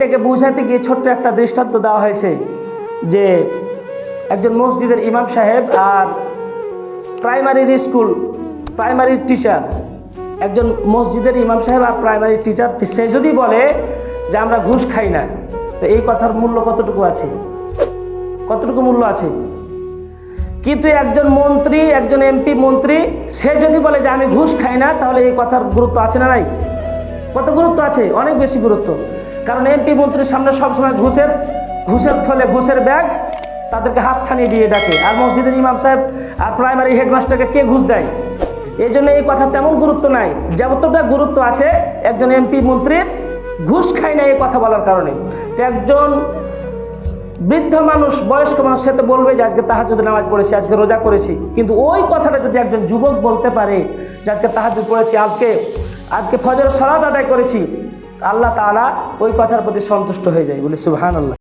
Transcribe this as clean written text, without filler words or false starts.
এটাকে বোঝাতে গিয়ে ছোট্ট একটা দৃষ্টান্ত দেওয়া হয়েছে যে একজন মসজিদের ইমাম সাহেব আর প্রাইমারির টিচার, একজন মসজিদের ইমাম সাহেব আর প্রাইমারি টিচার, সে যদি বলে যে আমরা ঘুষ খাই না, তো এই কথার মূল্য কতটুকু আছে? কতটুকু মূল্য আছে? কিন্তু একজন মন্ত্রী, একজন এমপি মন্ত্রী, সে যদি বলে যে আমি ঘুষ খাই না, তাহলে এই কথার গুরুত্ব আছে না নাই? কত গুরুত্ব আছে? অনেক বেশি গুরুত্ব। কারণ এমপি মন্ত্রীর সামনে সবসময় ঘুষের থলে, ঘুষের ব্যাগ, তাদেরকে হাত ছানিয়ে দিয়ে ডাকে। আর মসজিদের ইমাম সাহেব আর প্রাইমারি হেডমাস্টারকে কে ঘুষ দেয়? এই জন্য এই কথা তেমন গুরুত্ব নাই যতটা গুরুত্ব আছে একজন এমপি মন্ত্রীর ঘুষ খায় না এই কথা বলার কারণে। তো একজন বৃদ্ধ মানুষ, বয়স্ক মানুষ, সে তো বলবে যে আজকে তাহাজ্জুদ নামাজ পড়েছি, আজকে রোজা করেছি। কিন্তু ওই কথাটা যদি একজন যুবক বলতে পারে যে আজকে তাহাজ্জুদ পড়েছি, আজকে ফজর সালাত আদায় করেছি, আল্লাহ তাআলা ওই কথার প্রতি সন্তুষ্ট হয়ে যায়। বলে সুবহানাল্লাহ।